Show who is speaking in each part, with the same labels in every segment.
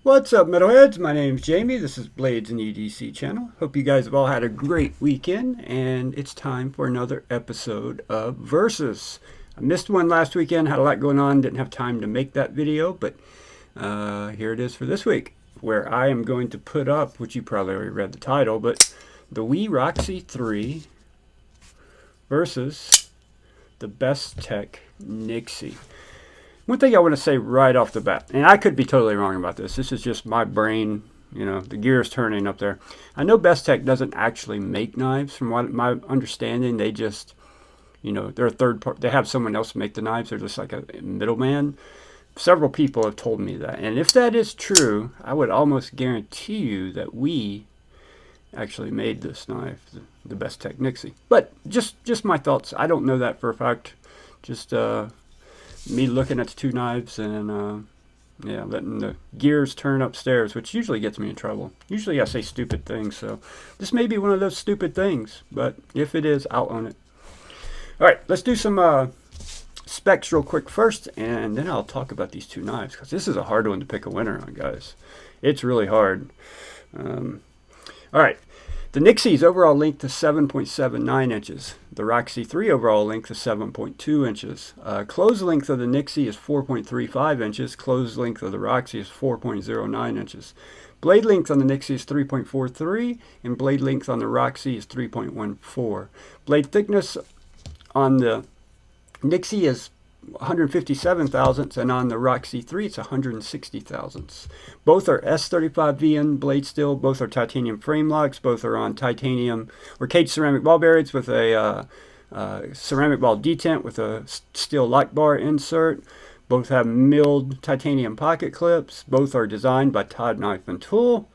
Speaker 1: What's up, metalheads? My name's Jamie. This is Blades and EDC channel. Hope you guys have all had a great weekend, and it's time for another episode of Versus. I missed one last weekend, had a lot going on, didn't have time to make that video, but here it is for this week, where I am going to put up, which you probably already read the title, but the We Roxi 3 versus the Bestech Nyxie. One thing I want to say right off the bat, and I could be totally wrong about this. This is just my brain, you know, the gears turning up there. I know Bestech doesn't actually make knives. From what my understanding, they just, you know, they're a third part. They have someone else make the knives. They're just like a middleman. Several people have told me that, and if that is true, I would almost guarantee you that we actually made this knife, the Bestech Nyxie. But just my thoughts. I don't know that for a fact. Just me looking at the two knives and yeah, letting the gears turn upstairs, which usually gets me in trouble. Usually I say stupid things, so this may be one of those stupid things, but if it is, I'll own it. Alright, let's do some specs real quick first, and then I'll talk about these two knives, because this is a hard one to pick a winner on, guys. It's really hard. Alright, the Nyxie's overall length is 7.79 inches. The Roxi 3 overall length is 7.2 inches. Closed length of the Nyxie is 4.35 inches. Closed length of the Roxi is 4.09 inches. Blade length on the Nyxie is 3.43, and blade length on the Roxi is 3.14. Blade thickness on the Nyxie is 157 thousandths, and on the Roxi 3 it's 160 thousandths. Both are S35VN blade steel, both are titanium frame locks, both are on titanium or caged ceramic ball bearings with a ceramic ball detent with a steel lock bar insert. Both have milled titanium pocket clips. Both are designed by Todd Knife and Tool,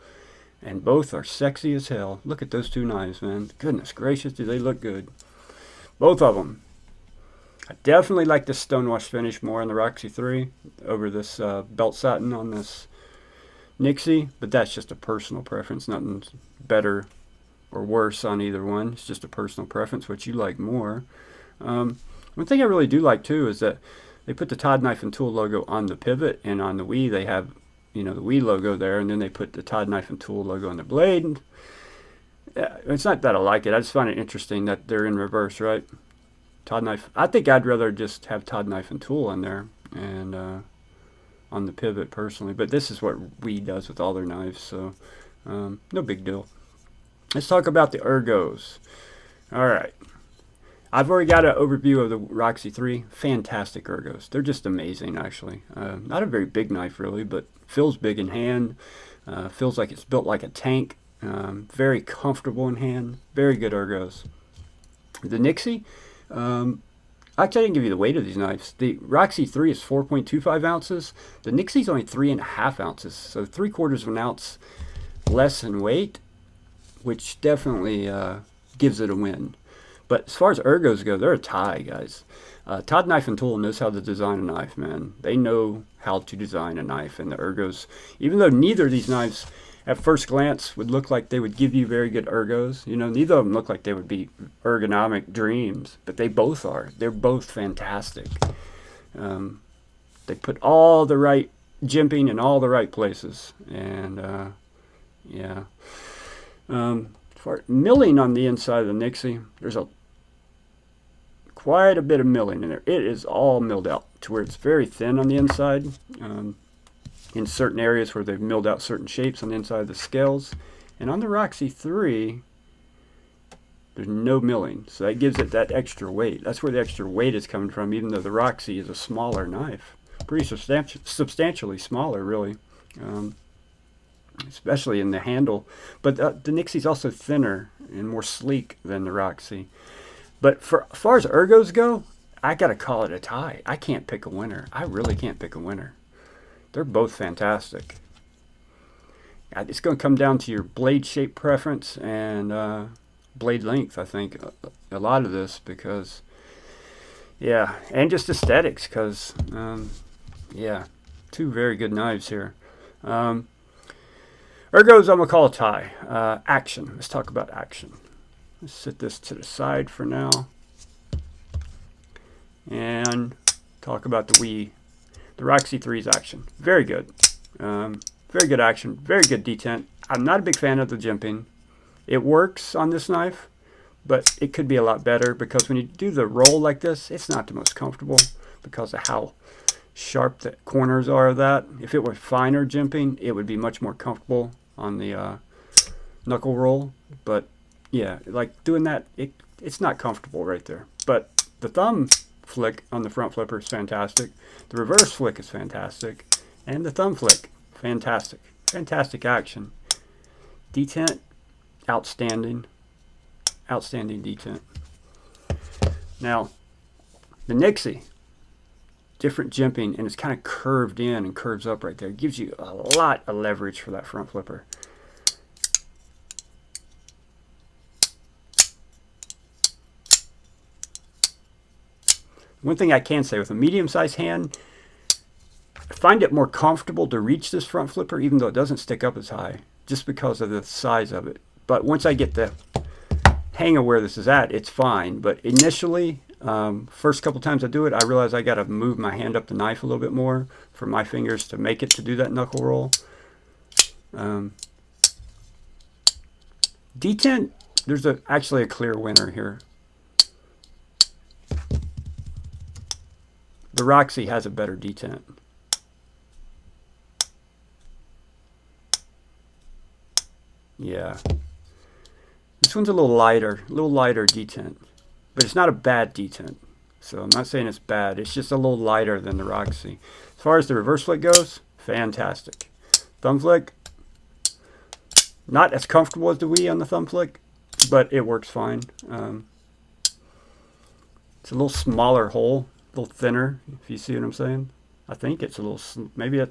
Speaker 1: and both are sexy as hell. Look at those two knives, man. Goodness gracious, do they look good. Both of them. I definitely like this stonewash finish more on the Roxi 3 over this belt satin on this Nyxie, but that's just a personal preference. Nothing better or worse on either one. It's just a personal preference, what you like more. One thing I really do like too is that they put the Todd Knife and Tool logo on the pivot, and on the Wii they have, you know, the Wii logo there, and then they put the Todd Knife and Tool logo on the blade. It's not that I like it. I just find it interesting that they're in reverse, right? Todd Knife. I think I'd rather just have Todd Knife and Tool on there and on the pivot personally. But this is what Wii does with all their knives, so no big deal. Let's talk about the ergos. All right. I've already got an overview of the Roxi 3. Fantastic ergos. They're just amazing, actually. Not a very big knife, really, but feels big in hand. Feels like it's built like a tank. Very comfortable in hand. Very good ergos. The Nyxie. Actually, I didn't give you the weight of these knives. The Roxi 3 is 4.25 ounces. The Nyxie's only 3.5 ounces, so 3/4 of an ounce less in weight, which definitely gives it a win. But as far as ergos go, they're a tie, guys. Todd Knife and Tool knows how to design a knife, man. They know how to design a knife, and the ergos, even though neither of these knives at first glance would look like they would give you very good ergos. You know, neither of them look like they would be ergonomic dreams, but they both are. They're both fantastic. They put all the right jimping in all the right places, and yeah. For milling on the inside of the Nyxie, there's quite a bit of milling in there. It is all milled out to where it's very thin on the inside. In certain areas where they've milled out certain shapes on the inside of the scales. And on the Roxi 3, there's no milling. So that gives it that extra weight. That's where the extra weight is coming from, even though the Roxi is a smaller knife. Pretty substantially smaller, really. Especially in the handle. But the Nyxie's also thinner and more sleek than the Roxi. But as far as ergos go, I got to call it a tie. I can't pick a winner. I really can't pick a winner. They're both fantastic. It's going to come down to your blade shape preference and blade length, I think, a lot of this, because, yeah, and just aesthetics, because, yeah, two very good knives here. Ergos, I'm going to call a tie. Action. Let's talk about action. Let's set this to the side for now. And talk about the Roxi 3's action. Very good. very good action, very good detent. I'm not a big fan of the jimping. It works on this knife, but it could be a lot better because when you do the roll like this, it's not the most comfortable because of how sharp the corners are of that. If it were finer jimping, it would be much more comfortable on the knuckle roll. But yeah, like doing that, it's not comfortable right there. But the thumb flick on the front flipper is fantastic. The reverse flick is fantastic. And the thumb flick, fantastic. Fantastic action. Detent, outstanding. Outstanding detent. Now, the Nyxie, different jimping, and it's kind of curved in and curves up right there. It gives you a lot of leverage for that front flipper. One thing I can say with a medium-sized hand, I find it more comfortable to reach this front flipper even though it doesn't stick up as high, just because of the size of it. But once I get the hang of where this is at, it's fine. But initially, first couple times I do it, I realize I got to move my hand up the knife a little bit more for my fingers to make it to do that knuckle roll. Detent, there's actually a clear winner here. The Roxi has a better detent. Yeah. This one's a little lighter detent. But it's not a bad detent. So I'm not saying it's bad. It's just a little lighter than the Roxi. As far as the reverse flick goes, fantastic. Thumb flick, not as comfortable as the Wii on the thumb flick, but it works fine. It's a little smaller hole. A little thinner, if you see what I'm saying. I think it's a little, maybe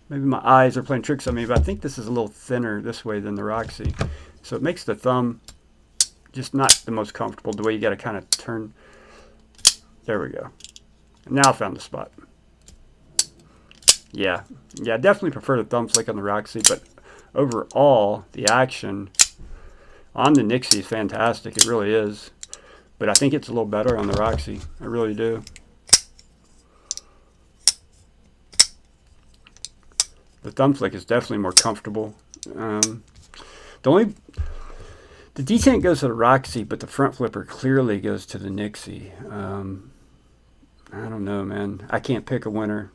Speaker 1: my eyes are playing tricks on me, but I think this is a little thinner this way than the Roxi. So it makes the thumb just not the most comfortable, the way you got to kind of turn. There we go. Now I found the spot. Yeah, I definitely prefer the thumb flick on the Roxi, but overall, the action on the Nyxie is fantastic. It really is. But I think it's a little better on the Roxi. I really do. The thumb flick is definitely more comfortable. The detent goes to the Roxi, but the front flipper clearly goes to the Nyxie. I don't know, man. I can't pick a winner.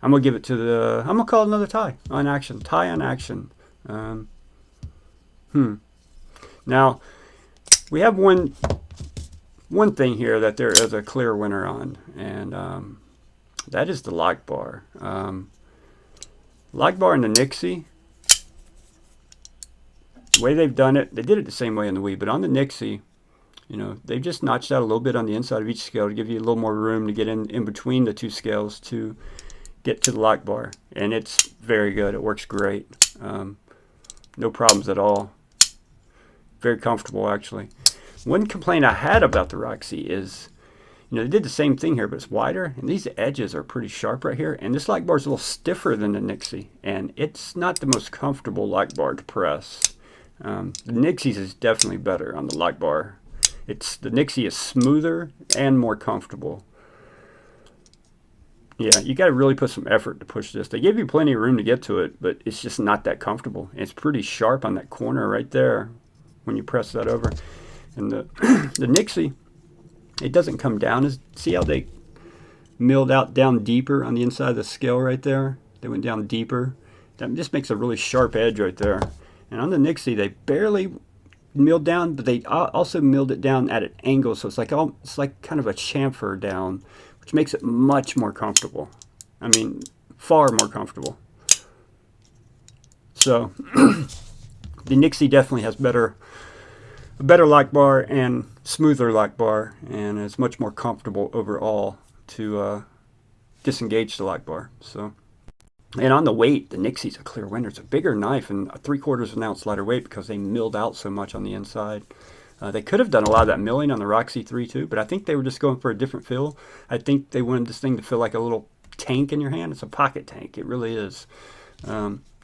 Speaker 1: I'm gonna give it to the. I'm gonna call it another tie on action. Tie on action. Now. We have one thing here that there is a clear winner on, and that is the lock bar. Lock bar in the Nyxie, the way they've done it, they did it the same way in the Wii, but on the Nyxie, you know, they've just notched out a little bit on the inside of each scale to give you a little more room to get in between the two scales to get to the lock bar, and it's very good. It works great. No problems at all. Very comfortable, actually. One complaint I had about the Roxi is, you know, they did the same thing here, but it's wider, and these edges are pretty sharp right here, and this lock bar is a little stiffer than the Nyxie, and it's not the most comfortable lock bar to press. The Nyxie's is definitely better on the lock bar. The Nyxie is smoother and more comfortable. Yeah, you got to really put some effort to push this. They give you plenty of room to get to it, but it's just not that comfortable. It's pretty sharp on that corner right there when you press that over. And the Nyxie, it doesn't come down. See how they milled out down deeper on the inside of the scale right there? They went down deeper. That just makes a really sharp edge right there. And on the Nyxie, they barely milled down, but they also milled it down at an angle, so it's like kind of a chamfer down, which makes it much more comfortable. I mean, far more comfortable. So the Nyxie definitely has a better lock bar and smoother lock bar, and it's much more comfortable overall to disengage the lock bar. So, and on the weight, the Nyxie's a clear winner. It's a bigger knife and a 3/4 of an ounce lighter weight because they milled out so much on the inside. They could have done a lot of that milling on the Roxi 3 too, but I think they were just going for a different feel. I think they wanted this thing to feel like a little tank in your hand. It's a pocket tank. It really is.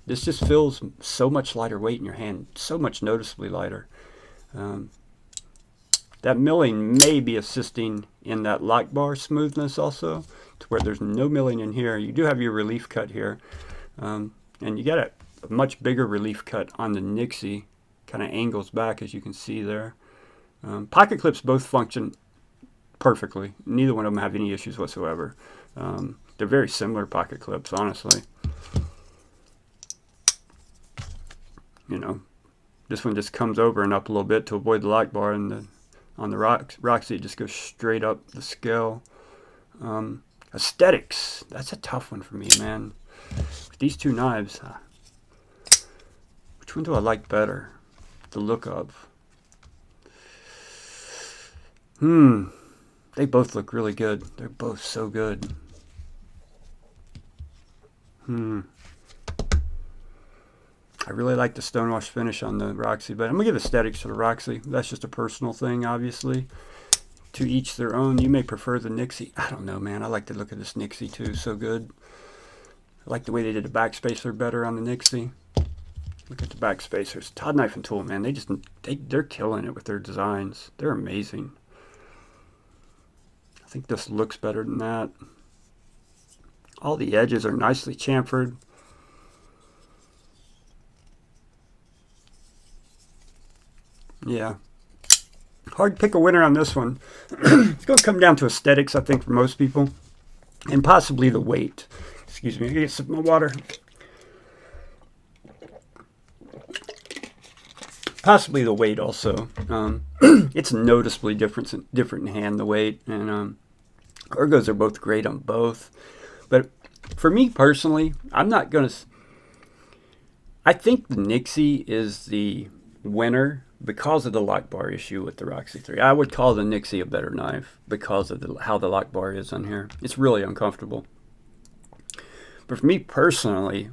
Speaker 1: This just feels so much lighter weight in your hand, so much noticeably lighter. That milling may be assisting in that lock bar smoothness also, to where there's no milling in here. You do have your relief cut here, and you got a much bigger relief cut on the Nyxie, kind of angles back as you can see there. Pocket clips both function perfectly. Neither one of them have any issues whatsoever. They're very similar pocket clips, honestly. You know, this one just comes over and up a little bit to avoid the lock bar, and on the Roxi it just goes straight up the scale. Aesthetics, that's a tough one for me, man. With these two knives, which one do I like better? The look of. They both look really good. They're both so good. I really like the stonewash finish on the Roxi, but I'm going to give aesthetics to the Roxi. That's just a personal thing, obviously. To each their own. You may prefer the Nyxie. I don't know, man. I like the look of this Nyxie, too. So good. I like the way they did the backspacer better on the Nyxie. Look at the backspacers. Todd Knife and Tool, man. They're killing it with their designs. They're amazing. I think this looks better than that. All the edges are nicely chamfered. Yeah. Hard to pick a winner on this one. It's going to come down to aesthetics, I think, for most people. And possibly the weight. Excuse me, I get some more water. Possibly the weight also. It's noticeably different in hand, the weight. And ergos are both great on both. But for me personally, I'm not going to... I think the Nyxie is the winner because of the lock bar issue with the Roxi 3. I would call the Nyxie a better knife because of how the lock bar is on here. It's really uncomfortable. But for me personally,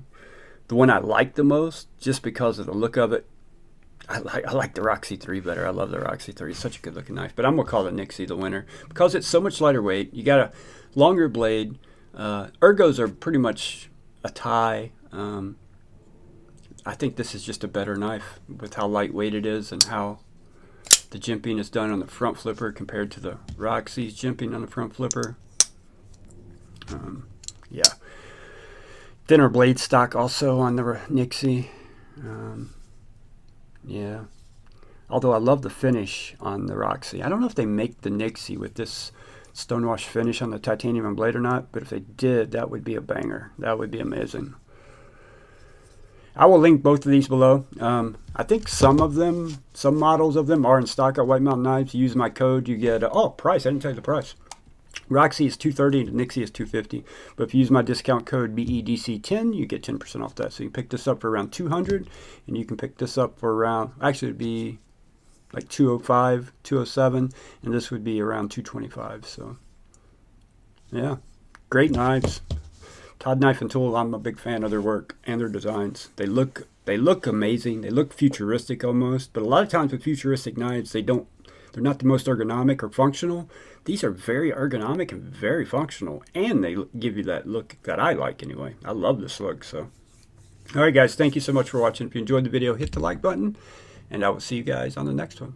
Speaker 1: the one I like the most, just because of the look of it, I like the Roxi 3 better. I love the Roxi 3. It's such a good looking knife. But I'm going to call the Nyxie the winner because it's so much lighter weight. You got a longer blade. Ergos are pretty much a tie. I think this is just a better knife with how lightweight it is and how the jimping is done on the front flipper compared to the Roxi's jimping on the front flipper. Yeah. Thinner blade stock also on the Nyxie. Yeah. Although I love the finish on the Roxi. I don't know if they make the Nyxie with this stonewash finish on the titanium blade or not, but if they did, that would be a banger. That would be amazing. I will link both of these below. I think some models of them are in stock at White Mountain Knives. Use my code, you get, price, I didn't tell you the price. Roxi is $230 and the Nyxie is $250. But if you use my discount code BEDC10, you get 10% off that. So you can pick this up for around $200, and you can pick this up for around, actually it'd be like $205, $207, and this would be around $225. So yeah, great knives. Todd Knife and Tool, I'm a big fan of their work and their designs. They look amazing. They look futuristic almost, but a lot of times with futuristic knives, they're not the most ergonomic or functional. These are very ergonomic and very functional, and they give you that look that I like anyway. I love this look. So, all right, guys, thank you so much for watching. If you enjoyed the video, hit the like button, and I will see you guys on the next one.